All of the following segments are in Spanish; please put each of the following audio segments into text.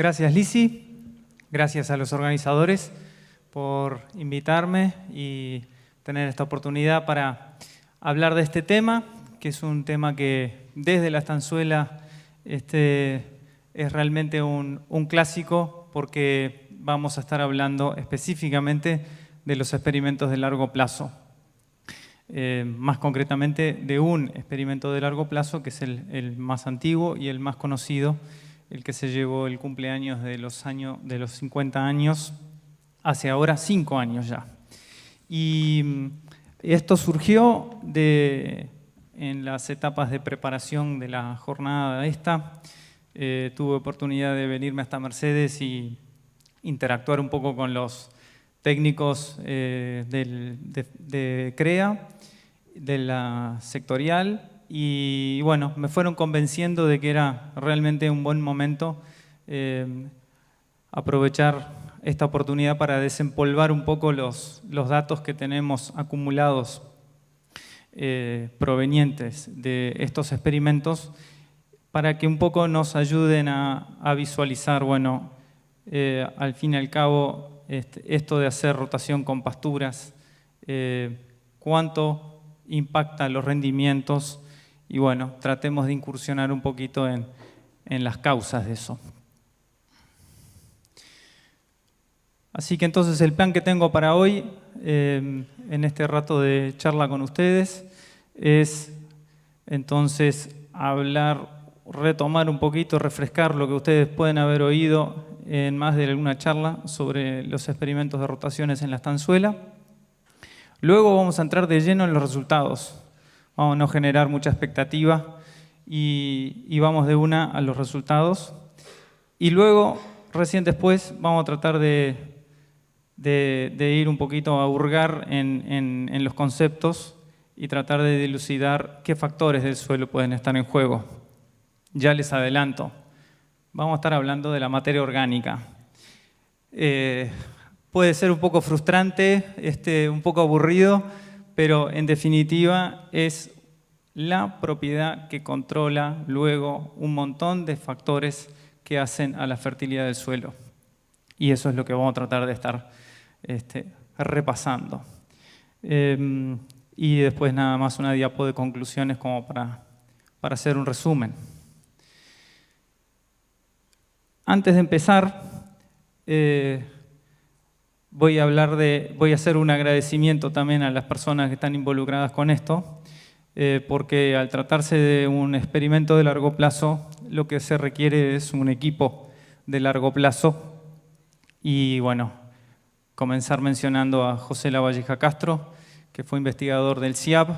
Gracias, Lisi. Gracias a los organizadores por invitarme y tener esta oportunidad para hablar de este tema, que es un tema que desde la estanzuela es realmente un clásico, porque vamos a estar hablando específicamente de los experimentos de largo plazo. Más concretamente de un experimento de largo plazo que es el más antiguo y el más conocido, el que se llevó el cumpleaños de los 50 años, hace ahora 5 años ya. Y esto surgió en las etapas de preparación de la jornada esta. Tuve oportunidad de venirme hasta Mercedes y interactuar un poco con los técnicos de CREA, de la sectorial, y bueno, me fueron convenciendo de que era realmente un buen momento aprovechar esta oportunidad para desempolvar un poco los datos que tenemos acumulados provenientes de estos experimentos, para que un poco nos ayuden a visualizar, bueno, al fin y al cabo, esto de hacer rotación con pasturas, cuánto impacta los rendimientos, y bueno, tratemos de incursionar un poquito en las causas de eso. Así que entonces el plan que tengo para hoy, en este rato de charla con ustedes, es entonces retomar un poquito, refrescar lo que ustedes pueden haber oído en más de alguna charla sobre los experimentos de rotaciones en la estanzuela. Luego vamos a entrar de lleno en los resultados. Vamos a no generar mucha expectativa y vamos de una a los resultados. Y luego, recién después, vamos a tratar de ir un poquito a hurgar en los conceptos y tratar de dilucidar qué factores del suelo pueden estar en juego. Ya les adelanto, vamos a estar hablando de la materia orgánica. Puede ser un poco frustrante, un poco aburrido, pero en definitiva es la propiedad que controla luego un montón de factores que hacen a la fertilidad del suelo. Y eso es lo que vamos a tratar de estar repasando. Y después nada más una diapo de conclusiones como para hacer un resumen. Antes de empezar, voy a hacer un agradecimiento también a las personas que están involucradas con esto, porque al tratarse de un experimento de largo plazo, lo que se requiere es un equipo de largo plazo. Y bueno, comenzar mencionando a José Lavalleja Castro, que fue investigador del CIAB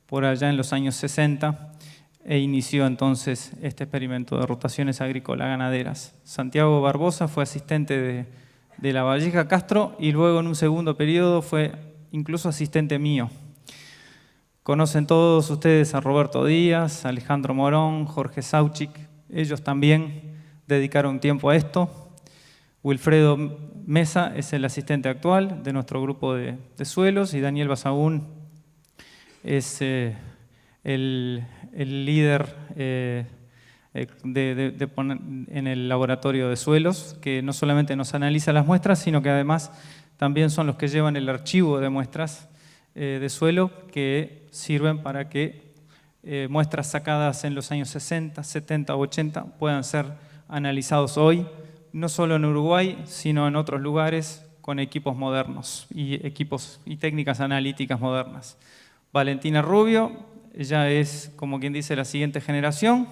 por allá en los años 60 e inició entonces este experimento de rotaciones agrícola-ganaderas. Santiago Barbosa fue asistente de Lavalleja Castro y luego en un segundo periodo fue incluso asistente mío. Conocen todos ustedes a Roberto Díaz, Alejandro Morón, Jorge Sauchik. Ellos también dedicaron tiempo a esto. Wilfredo Mesa es el asistente actual de nuestro grupo de suelos y Daniel Basaún es el líder en el laboratorio de suelos, que no solamente nos analiza las muestras, sino que además también son los que llevan el archivo de muestras de suelo que sirven para que muestras sacadas en los años 60, 70 o 80 puedan ser analizados hoy, no solo en Uruguay, sino en otros lugares con equipos modernos y técnicas analíticas modernas. Valentina Rubio, ella es, como quien dice, la siguiente generación,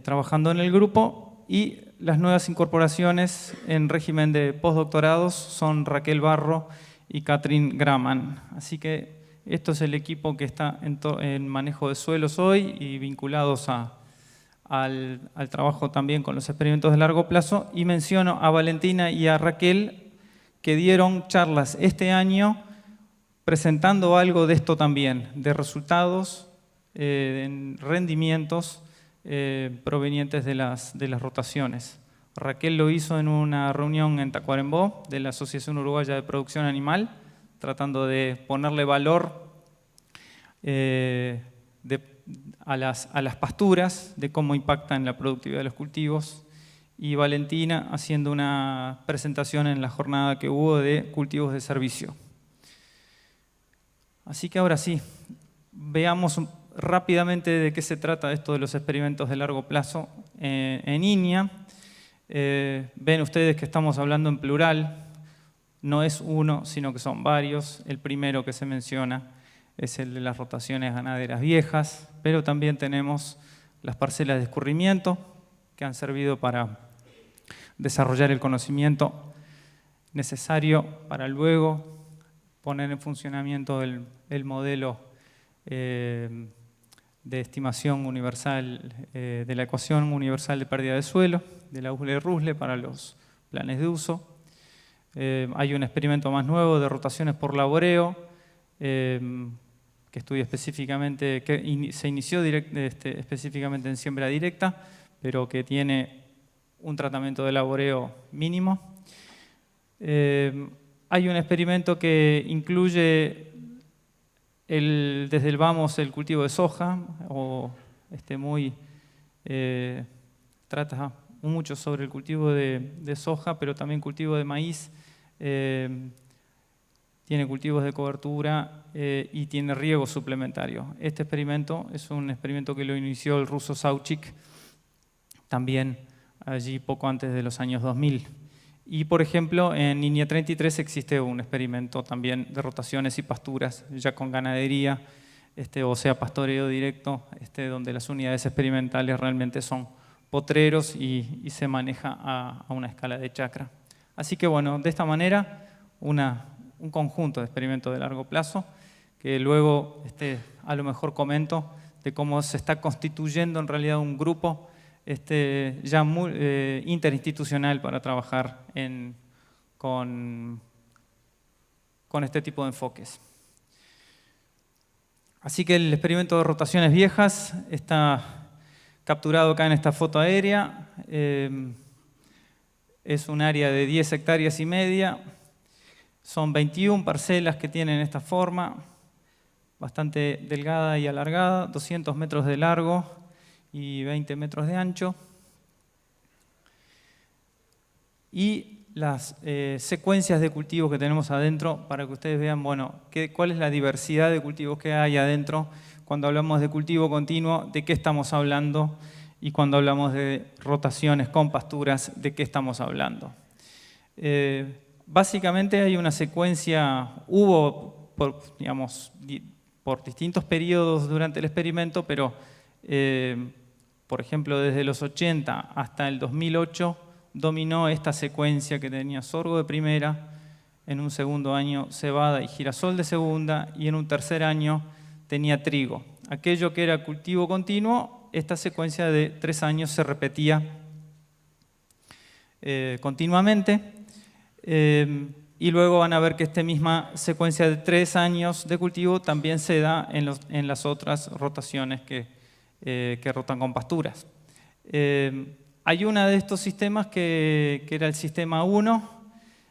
trabajando en el grupo, y las nuevas incorporaciones en régimen de postdoctorados son Raquel Barro y Catherine Graman. Así que esto es el equipo que está en manejo de suelos hoy y vinculados al trabajo también con los experimentos de largo plazo. Y menciono a Valentina y a Raquel, que dieron charlas este año presentando algo de esto también, de resultados en rendimientos provenientes de las rotaciones. Raquel lo hizo en una reunión en Tacuarembó de la Asociación Uruguaya de Producción Animal, tratando de ponerle valor a las pasturas, de cómo impactan la productividad de los cultivos. y Valentina haciendo una presentación en la jornada que hubo de cultivos de servicio. Así que ahora sí, veamos rápidamente de qué se trata esto de los experimentos de largo plazo en INEA. Ven ustedes que estamos hablando en plural, no es uno, sino que son varios. El primero que se menciona es el de las rotaciones ganaderas viejas, pero también tenemos las parcelas de escurrimiento, que han servido para desarrollar el conocimiento necesario para luego poner en funcionamiento el modelo de estimación universal de la ecuación universal de pérdida de suelo, de la Usler-Rusle para los planes de uso. Hay un experimento más nuevo de rotaciones por laboreo, que estudia específicamente, que se inició específicamente en siembra directa, pero que tiene un tratamiento de laboreo mínimo. Hay un experimento que incluye desde el vamos el cultivo de soja, o trata mucho sobre el cultivo de soja, pero también cultivo de maíz. Tiene cultivos de cobertura y tiene riego suplementario. Este experimento es un experimento que lo inició el ruso Sauchik, también allí poco antes de los años 2000. Y, por ejemplo, en INEA 33 existe un experimento también de rotaciones y pasturas, ya con ganadería, o sea, pastoreo directo, donde las unidades experimentales realmente son potreros y se maneja a una escala de chacra. Así que, bueno, de esta manera, un conjunto de experimentos de largo plazo, que luego a lo mejor comento de cómo se está constituyendo en realidad un grupo ya muy interinstitucional para trabajar con este tipo de enfoques. Así que el experimento de rotaciones viejas está capturado acá en esta foto aérea. Es un área de 10 hectáreas y media. Son 21 parcelas que tienen esta forma, bastante delgada y alargada, 200 metros de largo y 20 metros de ancho. Y las secuencias de cultivos que tenemos adentro, para que ustedes vean, bueno, cuál es la diversidad de cultivos que hay adentro. Cuando hablamos de cultivo continuo, ¿de qué estamos hablando? Y cuando hablamos de rotaciones con pasturas, ¿de qué estamos hablando? Básicamente hay una secuencia, hubo por distintos periodos durante el experimento, pero por ejemplo desde los 80 hasta el 2008 dominó esta secuencia que tenía sorgo de primera, en un segundo año cebada y girasol de segunda, y en un tercer año tenía trigo. Aquello que era cultivo continuo, esta secuencia de 3 años se repetía continuamente. Y luego van a ver que esta misma secuencia de 3 años de cultivo también se da en las otras rotaciones que rotan con pasturas. Hay uno de estos sistemas que era el sistema 1,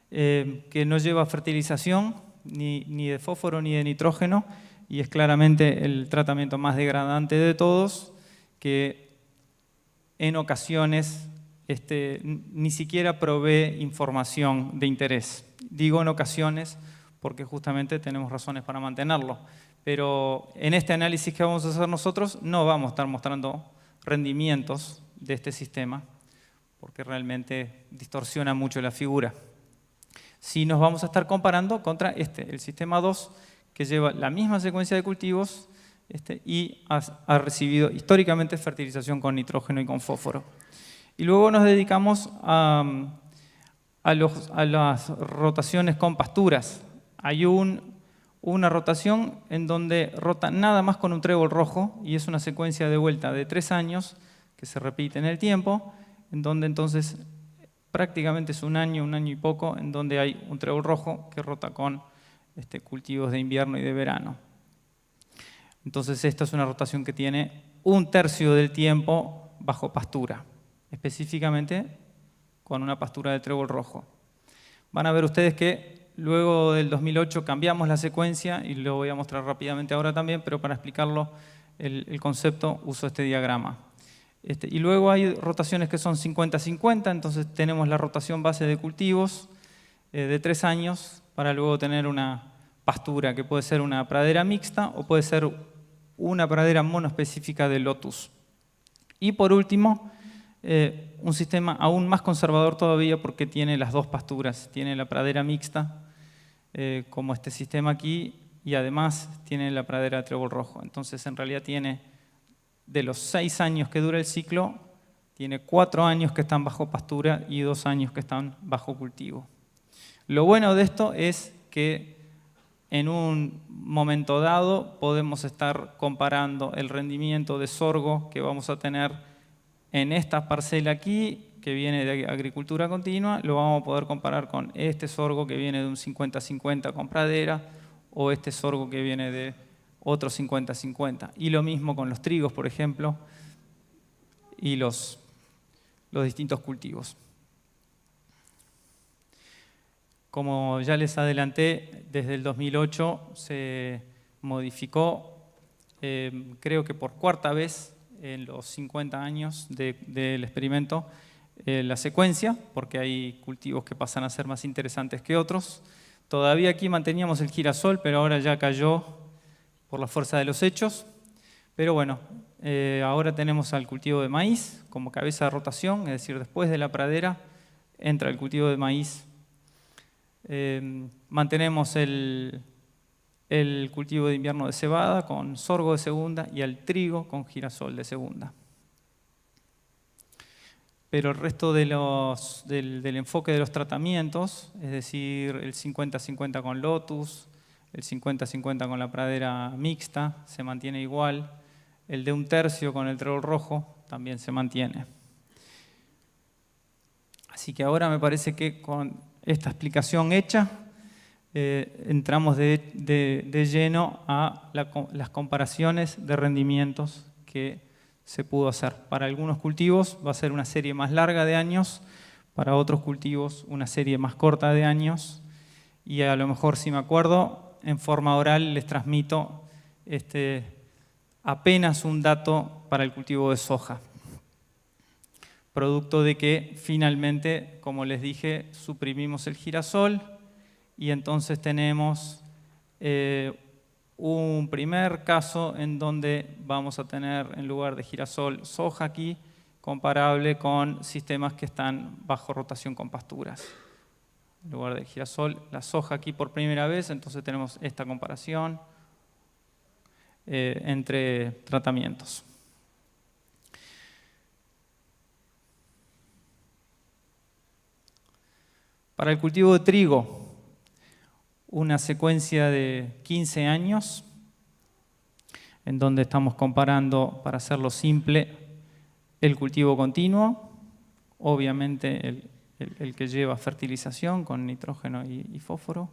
que no lleva fertilización ni de fósforo ni de nitrógeno, y es claramente el tratamiento más degradante de todos, que en ocasiones ni siquiera provee información de interés. Digo en ocasiones porque justamente tenemos razones para mantenerlo. Pero en este análisis que vamos a hacer nosotros no vamos a estar mostrando rendimientos de este sistema, porque realmente distorsiona mucho la figura. Sí nos vamos a estar comparando contra el sistema 2, que lleva la misma secuencia de cultivos y ha recibido históricamente fertilización con nitrógeno y con fósforo. Y luego nos dedicamos a las rotaciones con pasturas. Hay una rotación en donde rota nada más con un trébol rojo, y es una secuencia de vuelta de 3 años que se repite en el tiempo, en donde entonces prácticamente es un año y poco, en donde hay un trébol rojo que rota con cultivos de invierno y de verano. Entonces esta es una rotación que tiene 1/3 del tiempo bajo pastura, específicamente con una pastura de trébol rojo. Van a ver ustedes que luego del 2008 cambiamos la secuencia, y lo voy a mostrar rápidamente ahora también, pero para explicarlo el concepto uso este diagrama. Y luego hay rotaciones que son 50-50, entonces tenemos la rotación base de cultivos de 3 años para luego tener una pastura que puede ser una pradera mixta o puede ser una pradera monoespecífica de lotus. Y por último, un sistema aún más conservador todavía porque tiene las dos pasturas. Tiene la pradera mixta, como este sistema aquí, y además tiene la pradera de trébol rojo. Entonces, en realidad tiene, de los 6 años que dura el ciclo, tiene 4 años que están bajo pastura y 2 años que están bajo cultivo. Lo bueno de esto es que en un momento dado podemos estar comparando el rendimiento de sorgo que vamos a tener en esta parcela aquí, que viene de agricultura continua, lo vamos a poder comparar con este sorgo que viene de un 50-50 con pradera, o este sorgo que viene de otro 50-50. Y lo mismo con los trigos, por ejemplo, y los distintos cultivos. Como ya les adelanté, desde el 2008 se modificó, creo que por 4ª vez en los 50 años del experimento, la secuencia, porque hay cultivos que pasan a ser más interesantes que otros. Todavía aquí manteníamos el girasol, pero ahora ya cayó por la fuerza de los hechos. Pero bueno, ahora tenemos al cultivo de maíz como cabeza de rotación, es decir, después de la pradera entra el cultivo de maíz. Mantenemos el cultivo de invierno de cebada con sorgo de segunda y al trigo con girasol de segunda. Pero el resto del enfoque de los tratamientos, es decir, el 50-50 con lotus, el 50-50 con la pradera mixta, se mantiene igual. El de 1/3 con el trébol rojo también se mantiene. Así que ahora me parece que con esta explicación hecha, entramos de lleno a las comparaciones de rendimientos que se pudo hacer. Para algunos cultivos va a ser una serie más larga de años, para otros cultivos una serie más corta de años, y a lo mejor, si me acuerdo, en forma oral les transmito apenas un dato para el cultivo de soja. Producto de que finalmente, como les dije, suprimimos el girasol y entonces tenemos un primer caso en donde vamos a tener en lugar de girasol soja aquí, comparable con sistemas que están bajo rotación con pasturas. En lugar del girasol, la soja aquí por primera vez, entonces tenemos esta comparación entre tratamientos. Para el cultivo de trigo, una secuencia de 15 años, en donde estamos comparando, para hacerlo simple, el cultivo continuo, obviamente el que lleva fertilización con nitrógeno y fósforo,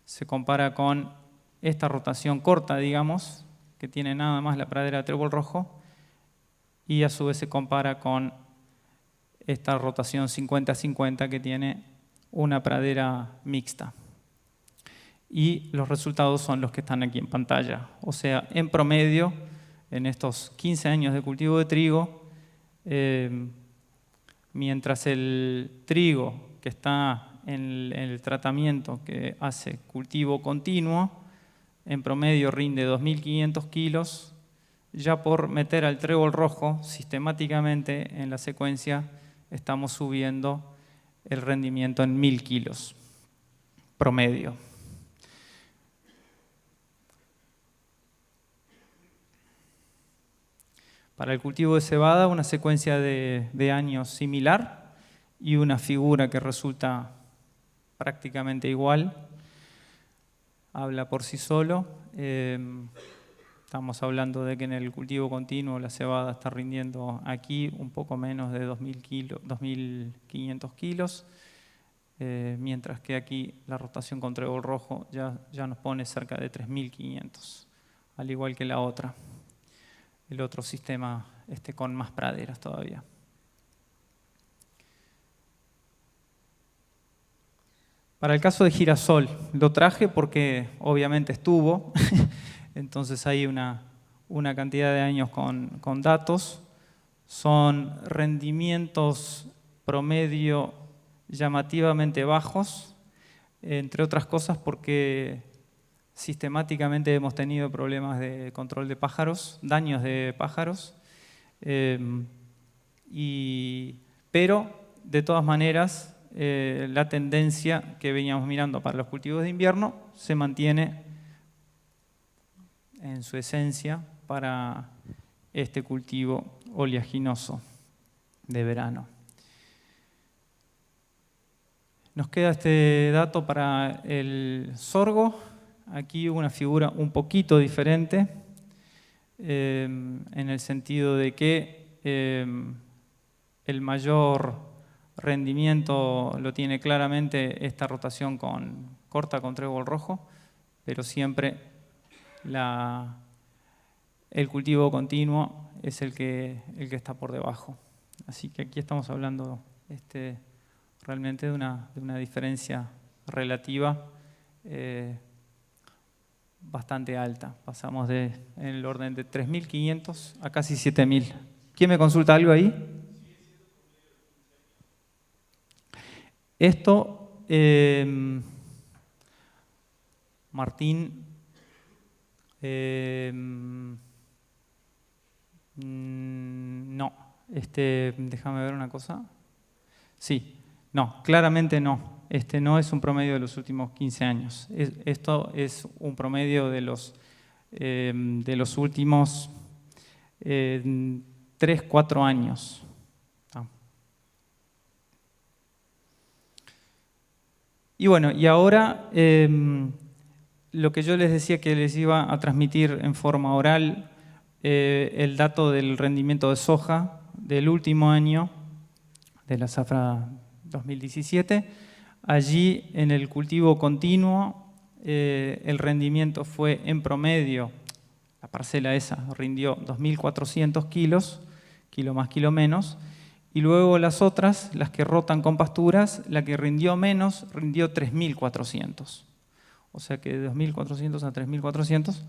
se compara con esta rotación corta, digamos, que tiene nada más la pradera de trébol rojo, y a su vez se compara con esta rotación 50-50 que tiene una pradera mixta. Y los resultados son los que están aquí en pantalla. O sea, en promedio, en estos 15 años de cultivo de trigo, mientras el trigo que está en el tratamiento que hace cultivo continuo, en promedio rinde 2.500 kilos, ya por meter al trébol rojo sistemáticamente en la secuencia estamos subiendo el rendimiento en 1.000 kilos promedio. Para el cultivo de cebada, una secuencia de años similar y una figura que resulta prácticamente igual. Habla por sí solo. Estamos hablando de que en el cultivo continuo la cebada está rindiendo aquí un poco menos de 2.500 kilos, mientras que aquí la rotación con trébol rojo ya nos pone cerca de 3.500, al igual que la otra. El otro sistema con más praderas todavía. Para el caso de girasol, lo traje porque obviamente estuvo, entonces hay una cantidad de años con datos son rendimientos promedio llamativamente bajos, entre otras cosas porque sistemáticamente hemos tenido problemas de control de pájaros, daños de pájaros, pero de todas maneras la tendencia que veníamos mirando para los cultivos de invierno se mantiene en su esencia para este cultivo oleaginoso de verano. Nos queda este dato para el sorgo. Aquí una figura un poquito diferente, en el sentido de que el mayor rendimiento lo tiene claramente esta rotación corta con trébol rojo, pero siempre el cultivo continuo es el que está por debajo. Así que aquí estamos hablando realmente de una diferencia relativa bastante alta. Pasamos en el orden de 3.500 a casi 7.000. ¿Quién me consulta algo ahí? Esto, Martín, no. Déjame ver una cosa. Sí, no, claramente no. No es un promedio de los últimos 15 años. Esto es un promedio de los últimos 3, 4 años. Y bueno, y ahora lo que yo les decía que les iba a transmitir en forma oral, el dato del rendimiento de soja del último año de la zafra 2017. Allí, en el cultivo continuo, el rendimiento fue en promedio, la parcela esa rindió 2.400 kilos, kilo más, kilo menos, y luego las otras, las que rotan con pasturas, la que rindió menos, rindió 3.400. O sea que de 2.400 a 3.400,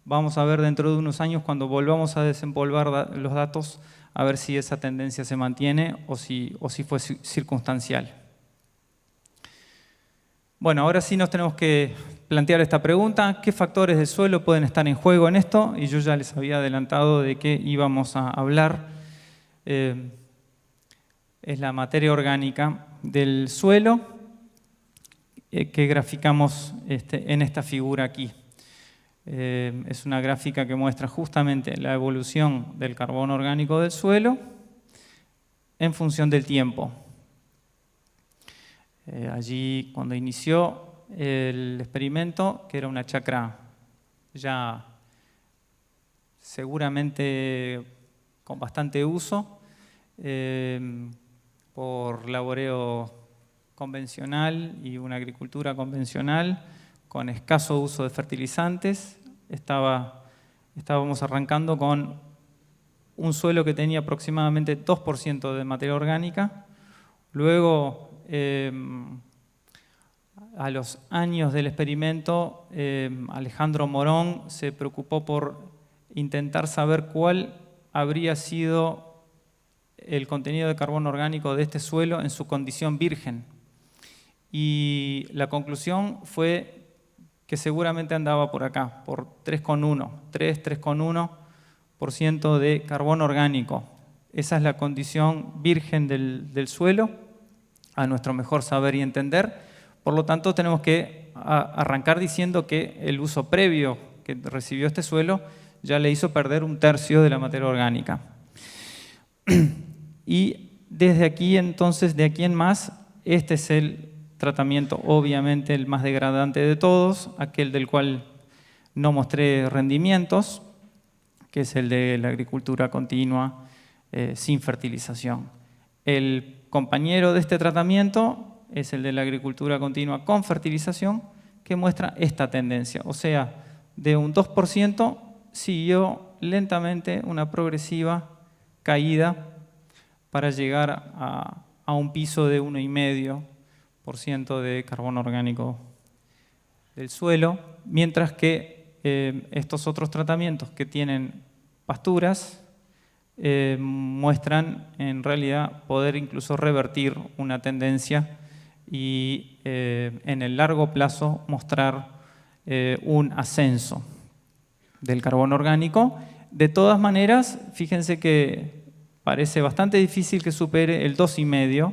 vamos a ver dentro de unos años, cuando volvamos a desempolvar los datos, a ver si esa tendencia se mantiene o si fue circunstancial. Bueno, ahora sí nos tenemos que plantear esta pregunta. ¿Qué factores del suelo pueden estar en juego en esto? Y yo ya les había adelantado de qué íbamos a hablar. Es la materia orgánica del suelo que graficamos en esta figura aquí. Es una gráfica que muestra justamente la evolución del carbono orgánico del suelo en función del tiempo. Allí, cuando inició el experimento, que era una chacra ya seguramente con bastante uso, por laboreo convencional y una agricultura convencional, con escaso uso de fertilizantes, estábamos arrancando con un suelo que tenía aproximadamente 2% de materia orgánica. Luego, a los años del experimento, Alejandro Morón se preocupó por intentar saber cuál habría sido el contenido de carbono orgánico de este suelo en su condición virgen. Y la conclusión fue que seguramente andaba por acá, por 3,1% de carbono orgánico. Esa es la condición virgen del suelo, a nuestro mejor saber y entender. Por lo tanto, tenemos que arrancar diciendo que el uso previo que recibió este suelo ya le hizo perder 1/3 de la materia orgánica. Y desde aquí, entonces, de aquí en más, este es el tratamiento, obviamente, el más degradante de todos, aquel del cual no mostré rendimientos, que es el de la agricultura continua sin fertilización. El compañero de este tratamiento es el de la agricultura continua con fertilización, que muestra esta tendencia. O sea, de un 2% siguió lentamente una progresiva caída para llegar a un piso de 1,5% de carbono orgánico del suelo, mientras que estos otros tratamientos que tienen pasturas muestran en realidad poder incluso revertir una tendencia y en el largo plazo mostrar un ascenso del carbono orgánico. De todas maneras, fíjense que parece bastante difícil que supere el 2,5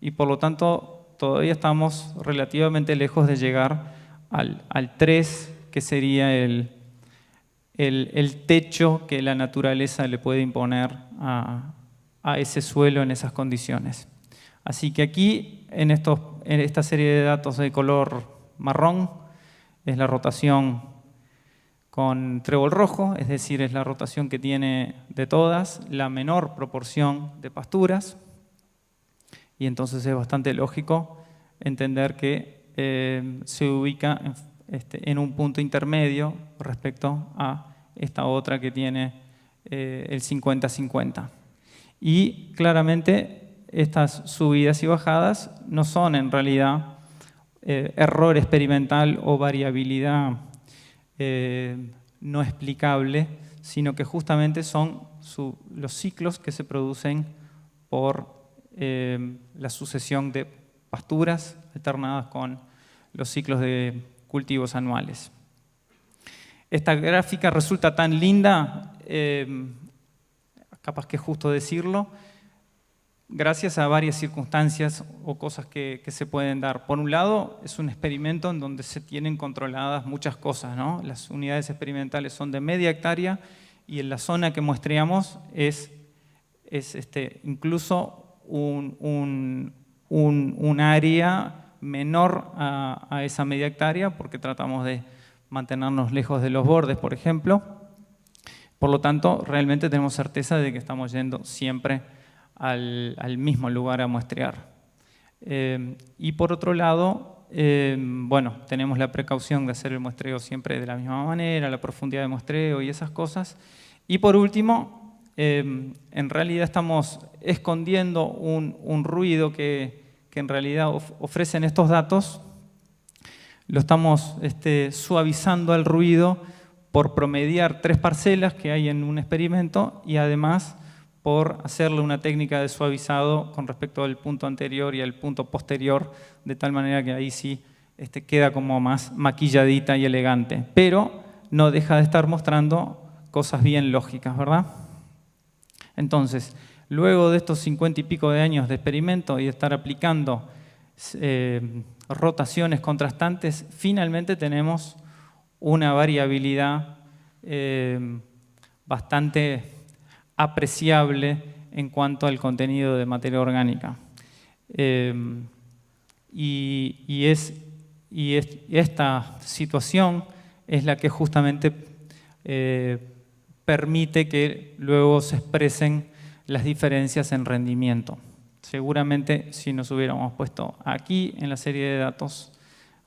y por lo tanto todavía estamos relativamente lejos de llegar al 3, que sería el techo que la naturaleza le puede imponer a ese suelo en esas condiciones. Así que aquí, en esta serie de datos de color marrón, es la rotación con trébol rojo, es decir, es la rotación que tiene de todas la menor proporción de pasturas, y entonces es bastante lógico entender que se ubica en un punto intermedio respecto a esta otra que tiene el 50-50. Y claramente estas subidas y bajadas no son en realidad error experimental o variabilidad no explicable, sino que justamente son los ciclos que se producen por la sucesión de pasturas alternadas con los ciclos de cultivos anuales. Esta gráfica resulta tan linda, capaz que es justo decirlo, gracias a varias circunstancias o cosas que se pueden dar. Por un lado, es un experimento en donde se tienen controladas muchas cosas, ¿no? Las unidades experimentales son de media hectárea y en la zona que muestreamos es incluso un área menor a esa media hectárea, porque tratamos de mantenernos lejos de los bordes, por ejemplo. Por lo tanto, realmente tenemos certeza de que estamos yendo siempre al mismo lugar a muestrear. Y por otro lado, bueno, tenemos la precaución de hacer el muestreo siempre de la misma manera, la profundidad de muestreo y esas cosas. Y por último, en realidad estamos escondiendo un ruido que en realidad ofrecen estos datos. Lo estamos suavizando al ruido por promediar 3 parcelas que hay en un experimento y además por hacerle una técnica de suavizado con respecto al punto anterior y al punto posterior, de tal manera que ahí sí queda como más maquilladita y elegante. Pero no deja de estar mostrando cosas bien lógicas, ¿verdad? Entonces, luego de estos 50 y pico de años de experimento y de estar aplicando rotaciones contrastantes, finalmente tenemos una variabilidad bastante apreciable en cuanto al contenido de materia orgánica. Y esta situación es la que justamente permite que luego se expresen las diferencias en rendimiento. Seguramente si nos hubiéramos puesto aquí en la serie de datos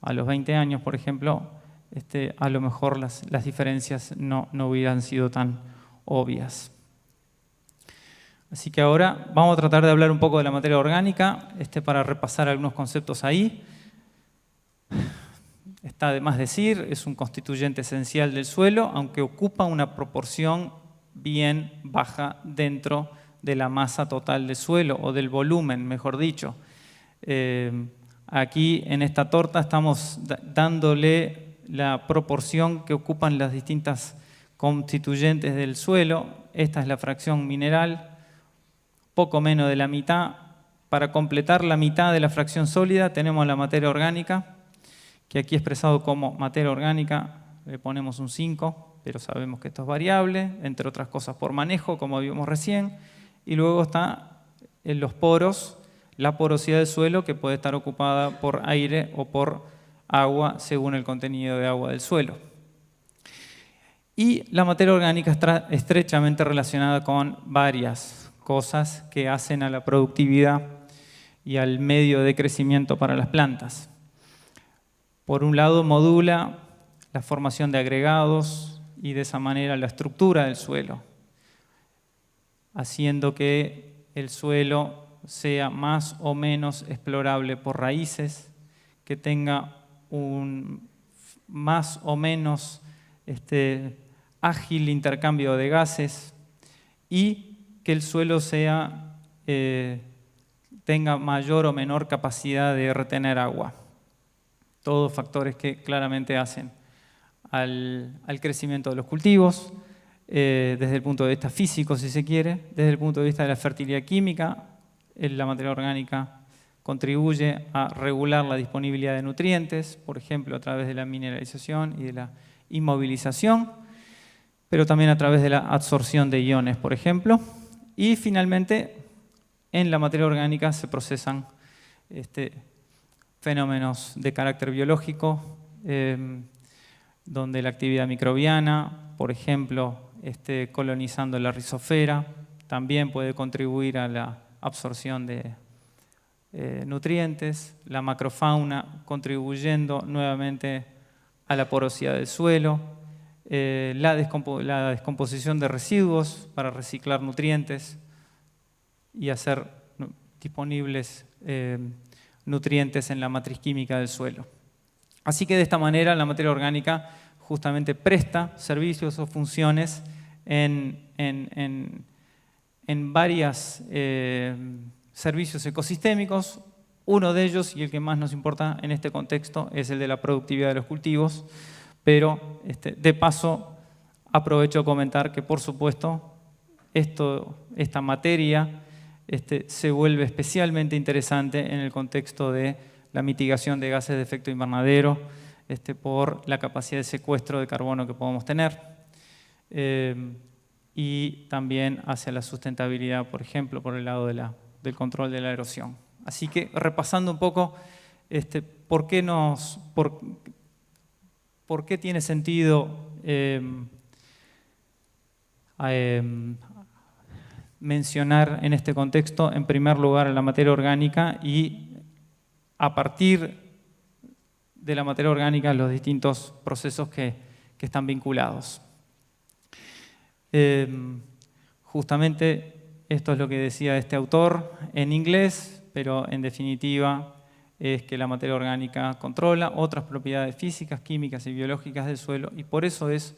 a los 20 años, por ejemplo, a lo mejor las diferencias no hubieran sido tan obvias. Así que ahora vamos a tratar de hablar un poco de la materia orgánica, para repasar algunos conceptos ahí. Está de más decir, es un constituyente esencial del suelo, aunque ocupa una proporción bien baja dentro de la masa total del suelo, o del volumen, mejor dicho. Aquí en esta torta estamos dándole la proporción que ocupan las distintas constituyentes del suelo. Esta es la fracción mineral, poco menos de la mitad. Para completar la mitad de la fracción sólida tenemos la materia orgánica, que aquí expresado como materia orgánica le ponemos un 5, pero sabemos que esto es variable, entre otras cosas por manejo, como vimos recién. Y luego está en los poros, la porosidad del suelo, que puede estar ocupada por aire o por agua, según el contenido de agua del suelo. Y la materia orgánica está estrechamente relacionada con varias cosas que hacen a la productividad y al medio de crecimiento para las plantas. Por un lado, modula la formación de agregados y de esa manera la estructura del suelo, haciendo que el suelo sea más o menos explorable por raíces, que tenga un más o menos ágil intercambio de gases y que el suelo tenga mayor o menor capacidad de retener agua. Todos factores que claramente hacen al crecimiento de los cultivos, desde el punto de vista físico, si se quiere, desde el punto de vista de la fertilidad química, la materia orgánica contribuye a regular la disponibilidad de nutrientes, por ejemplo, a través de la mineralización y de la inmovilización, pero también a través de la absorción de iones, por ejemplo. Y finalmente, en la materia orgánica se procesan fenómenos de carácter biológico, donde la actividad microbiana, por ejemplo, colonizando la rizosfera, también puede contribuir a la absorción de nutrientes, la macrofauna contribuyendo nuevamente a la porosidad del suelo, la descomposición de residuos para reciclar nutrientes y hacer disponibles nutrientes en la matriz química del suelo. Así que de esta manera la materia orgánica justamente presta servicios o funciones en varios servicios ecosistémicos. Uno de ellos, y el que más nos importa en este contexto, es el de la productividad de los cultivos, pero de paso aprovecho a comentar que, por supuesto, esta materia se vuelve especialmente interesante en el contexto de la mitigación de gases de efecto invernadero por la capacidad de secuestro de carbono que podemos tener y también hacia la sustentabilidad, por ejemplo, por el lado del control de la erosión. Así que, repasando un poco por qué tiene sentido mencionar en este contexto, en primer lugar, la materia orgánica y a partir de la materia orgánica los distintos procesos que están vinculados. Justamente esto es lo que decía este autor en inglés, pero en definitiva es que la materia orgánica controla otras propiedades físicas, químicas y biológicas del suelo y por eso es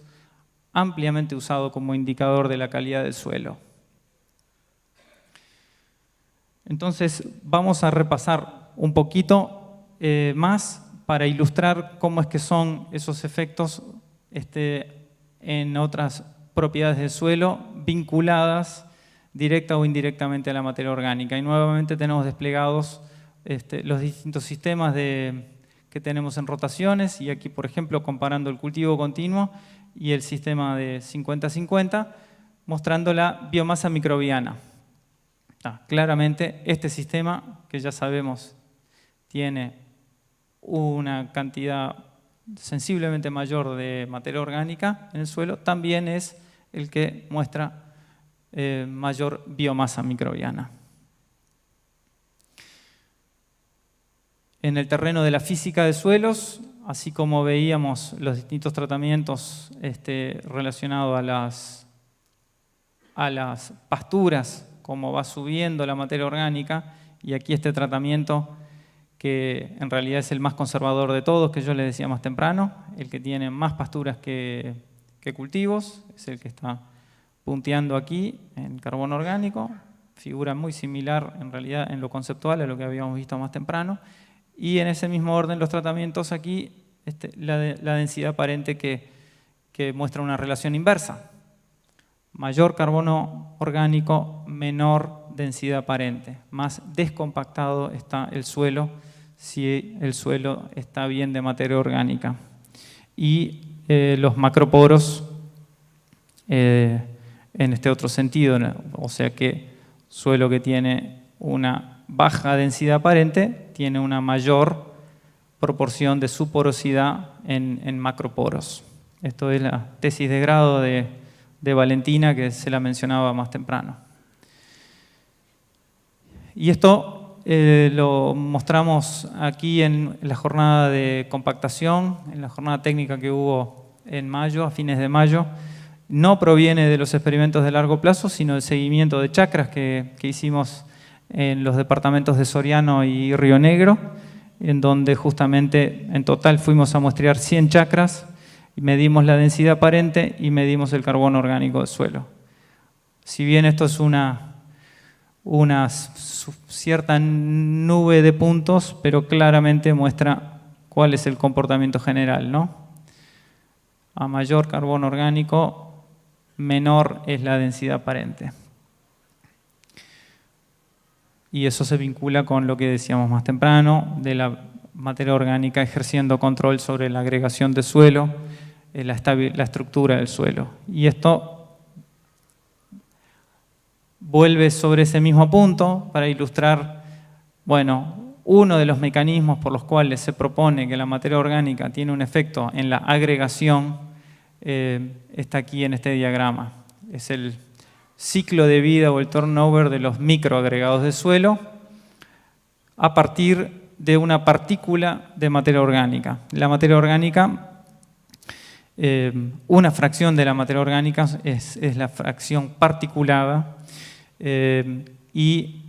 ampliamente usado como indicador de la calidad del suelo. Entonces vamos a repasar un poquito más para ilustrar cómo es que son esos efectos en otras propiedades del suelo vinculadas directa o indirectamente a la materia orgánica. Y nuevamente tenemos desplegados los distintos sistemas que tenemos en rotaciones y aquí, por ejemplo, comparando el cultivo continuo y el sistema de 50-50, mostrando la biomasa microbiana. Claramente este sistema, que ya sabemos tiene una cantidad sensiblemente mayor de materia orgánica en el suelo, también es el que muestra mayor biomasa microbiana. En el terreno de la física de suelos, así como veíamos los distintos tratamientos relacionados a las pasturas, cómo va subiendo la materia orgánica, y aquí este tratamiento que en realidad es el más conservador de todos, que yo les decía más temprano, el que tiene más pasturas que cultivos, es el que está punteando aquí en carbono orgánico, figura muy similar en realidad en lo conceptual a lo que habíamos visto más temprano, y en ese mismo orden los tratamientos aquí, la densidad aparente que muestra una relación inversa. Mayor carbono orgánico, menor densidad aparente. Más descompactado está el suelo si el suelo está bien de materia orgánica. Y los macroporos en este otro sentido, o sea que suelo que tiene una baja densidad aparente tiene una mayor proporción de su porosidad en macroporos. Esto es la tesis de grado de Valentina, que se la mencionaba más temprano. Y esto lo mostramos aquí en la jornada de compactación, en la jornada técnica que hubo en mayo, a fines de mayo. No proviene de los experimentos de largo plazo, sino del seguimiento de chacras que hicimos en los departamentos de Soriano y Río Negro, en donde justamente en total fuimos a muestrear 100 chacras, y medimos la densidad aparente y medimos el carbono orgánico del suelo. Si bien esto es una cierta nube de puntos, pero claramente muestra cuál es el comportamiento general, ¿no? A mayor carbono orgánico, menor es la densidad aparente. Y eso se vincula con lo que decíamos más temprano, de la materia orgánica ejerciendo control sobre la agregación de suelo, la estructura del suelo. Y esto vuelve sobre ese mismo punto para ilustrar, bueno, uno de los mecanismos por los cuales se propone que la materia orgánica tiene un efecto en la agregación, está aquí en este diagrama. Es el ciclo de vida o el turnover de los microagregados de suelo a partir de una partícula de materia orgánica. La materia orgánica, una fracción de la materia orgánica es la fracción particulada, y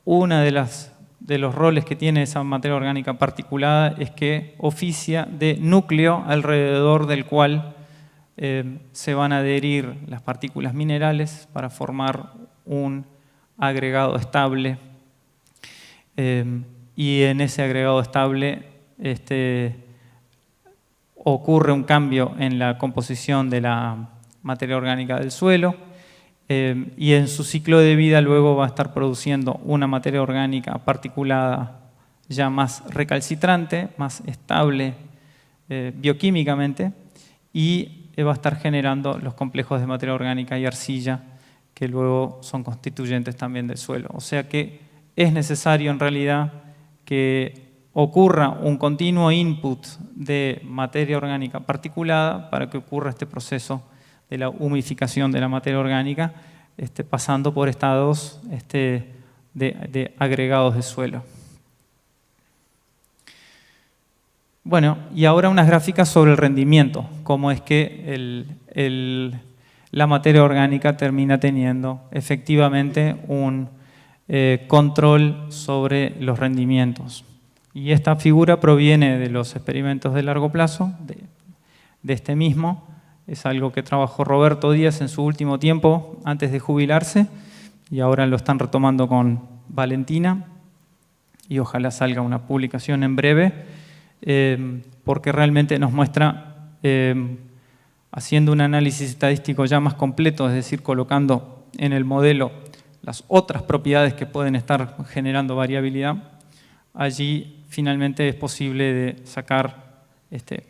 uno de los roles que tiene esa materia orgánica particulada es que oficia de núcleo alrededor del cual se van a adherir las partículas minerales para formar un agregado estable. Y en ese agregado estable ocurre un cambio en la composición de la materia orgánica del suelo, y en su ciclo de vida luego va a estar produciendo una materia orgánica particulada ya más recalcitrante, más estable bioquímicamente, y va a estar generando los complejos de materia orgánica y arcilla que luego son constituyentes también del suelo. O sea que es necesario en realidad que ocurra un continuo input de materia orgánica particulada para que ocurra este proceso de la humificación de la materia orgánica, pasando por estados de agregados de suelo. Bueno, y ahora unas gráficas sobre el rendimiento, cómo es que la materia orgánica termina teniendo efectivamente un control sobre los rendimientos. Y esta figura proviene de los experimentos de largo plazo, de este mismo. Es algo que trabajó Roberto Díaz en su último tiempo antes de jubilarse y ahora lo están retomando con Valentina y ojalá salga una publicación en breve, porque realmente nos muestra, haciendo un análisis estadístico ya más completo, es decir, colocando en el modelo las otras propiedades que pueden estar generando variabilidad, allí finalmente es posible de sacar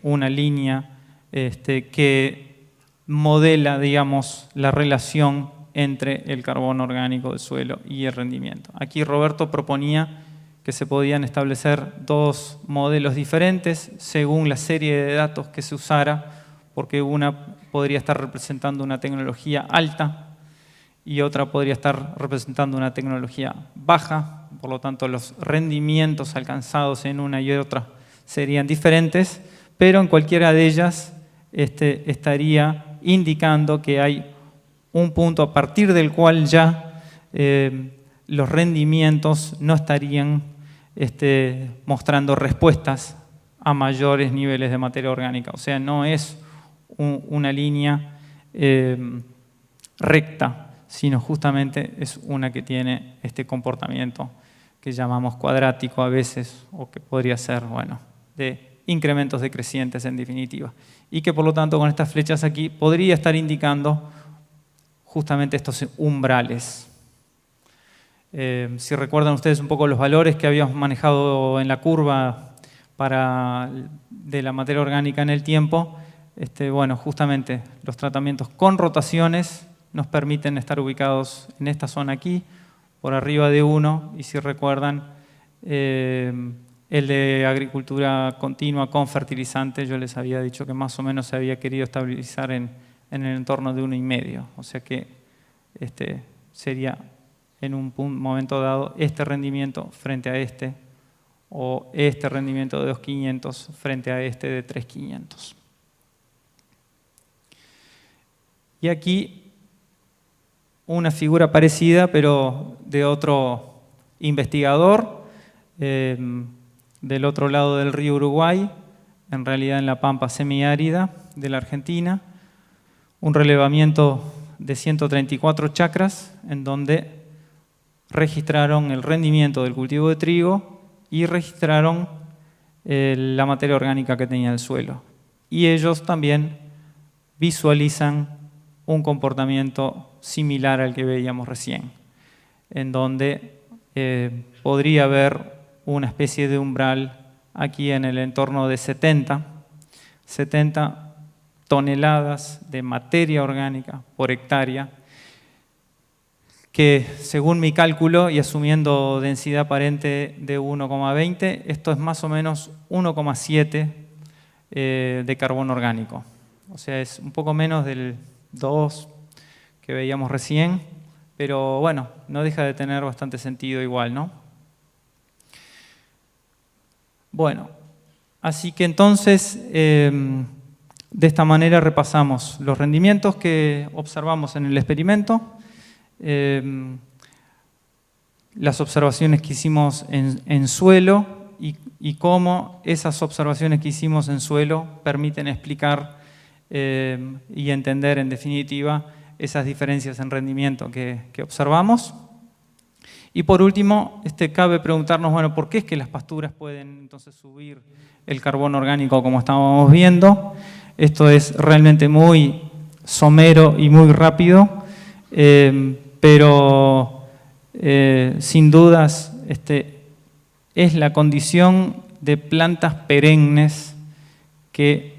una línea que modela, digamos, la relación entre el carbono orgánico del suelo y el rendimiento. Aquí Roberto proponía que se podían establecer dos modelos diferentes según la serie de datos que se usara, porque una podría estar representando una tecnología alta y otra podría estar representando una tecnología baja, por lo tanto los rendimientos alcanzados en una y otra serían diferentes, pero en cualquiera de ellas estaría indicando que hay un punto a partir del cual ya los rendimientos no estarían mostrando respuestas a mayores niveles de materia orgánica. O sea, no es una línea recta, sino justamente es una que tiene este comportamiento que llamamos cuadrático a veces, o que podría ser, bueno, de incrementos decrecientes en definitiva. Y que por lo tanto con estas flechas aquí podría estar indicando justamente estos umbrales. Si recuerdan ustedes un poco los valores que habíamos manejado en la curva de la materia orgánica en el tiempo, bueno, justamente los tratamientos con rotaciones nos permiten estar ubicados en esta zona aquí, por arriba de 1, y si recuerdan, el de agricultura continua con fertilizante, yo les había dicho que más o menos se había querido estabilizar en el entorno de 1,5. O sea que sería en un momento dado este rendimiento frente a este, o este rendimiento de 2,500 frente a este de 3,500. Y aquí una figura parecida, pero de otro investigador, del otro lado del río Uruguay, en realidad en la pampa semiárida de la Argentina, un relevamiento de 134 chacras en donde registraron el rendimiento del cultivo de trigo y registraron la materia orgánica que tenía el suelo. Y ellos también visualizan un comportamiento similar al que veíamos recién, en donde podría haber una especie de umbral aquí en el entorno de 70 toneladas de materia orgánica por hectárea, que según mi cálculo y asumiendo densidad aparente de 1,20, esto es más o menos 1,7 de carbono orgánico. O sea, es un poco menos del 2 que veíamos recién, pero bueno, no deja de tener bastante sentido igual, ¿no? Bueno, así que entonces, de esta manera repasamos los rendimientos que observamos en el experimento, las observaciones que hicimos en suelo y cómo esas observaciones que hicimos en suelo permiten explicar y entender en definitiva esas diferencias en rendimiento que observamos. Y por último, cabe preguntarnos, bueno, ¿por qué es que las pasturas pueden entonces subir el carbono orgánico como estábamos viendo? Esto es realmente muy somero y muy rápido, pero sin dudas es la condición de plantas perennes que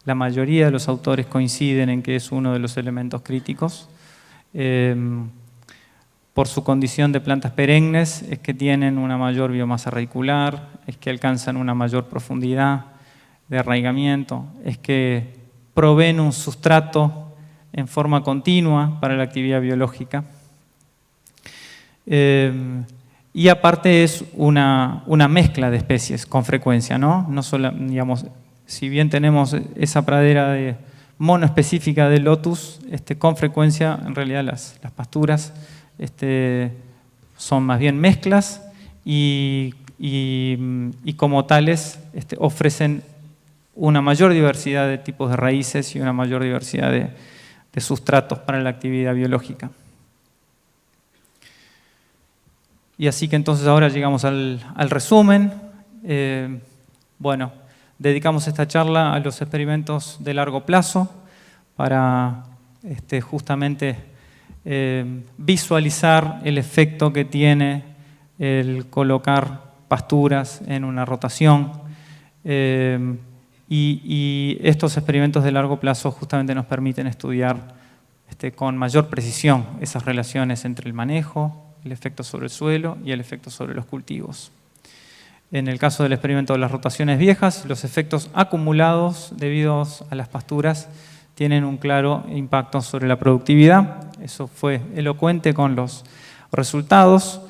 la mayoría de los autores coinciden en que es uno de los elementos críticos. Por su condición de plantas perennes es que tienen una mayor biomasa radicular, es que alcanzan una mayor profundidad de arraigamiento, es que proveen un sustrato en forma continua para la actividad biológica. Y aparte es una mezcla de especies con frecuencia, ¿no? No solo, digamos, si bien tenemos esa pradera monoespecífica de lotus, con frecuencia en realidad las pasturas son más bien mezclas y como tales ofrecen una mayor diversidad de tipos de raíces y una mayor diversidad de sustratos para la actividad biológica. Y así que entonces ahora llegamos al resumen. Bueno, dedicamos esta charla a los experimentos de largo plazo para justamente visualizar el efecto que tiene el colocar pasturas en una rotación. Y estos experimentos de largo plazo justamente nos permiten estudiar con mayor precisión esas relaciones entre el manejo, el efecto sobre el suelo y el efecto sobre los cultivos. En el caso del experimento de las rotaciones viejas, los efectos acumulados debido a las pasturas tienen un claro impacto sobre la productividad. Eso fue elocuente con los resultados.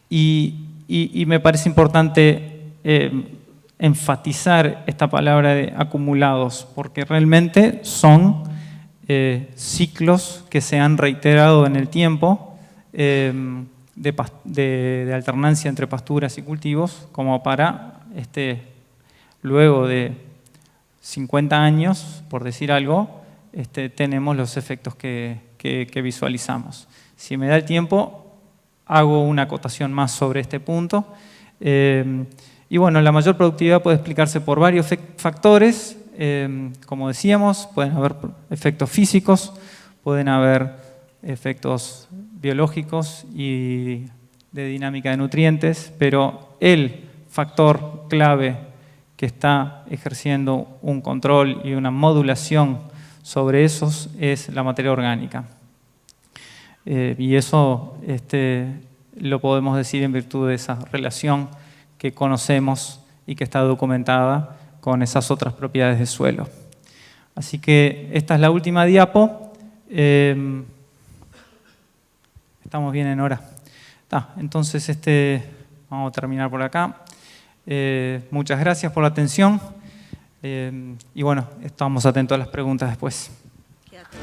Y me parece importante enfatizar esta palabra de acumulados, porque realmente son ciclos que se han reiterado en el tiempo de alternancia entre pasturas y cultivos, como para luego de 50 años, por decir algo, tenemos los efectos que visualizamos. Si me da el tiempo, hago una acotación más sobre este punto. Y bueno, la mayor productividad puede explicarse por varios factores. Como decíamos, pueden haber efectos físicos, pueden haber efectos biológicos y de dinámica de nutrientes, pero el factor clave que está ejerciendo un control y una modulación sobre esos es la materia orgánica. Y eso lo podemos decir en virtud de esa relación que conocemos y que está documentada con esas otras propiedades del suelo. Así que esta es la última diapo. Estamos bien en hora. Entonces vamos a terminar por acá. Muchas gracias por la atención. Y bueno, estamos atentos a las preguntas después. Quédate.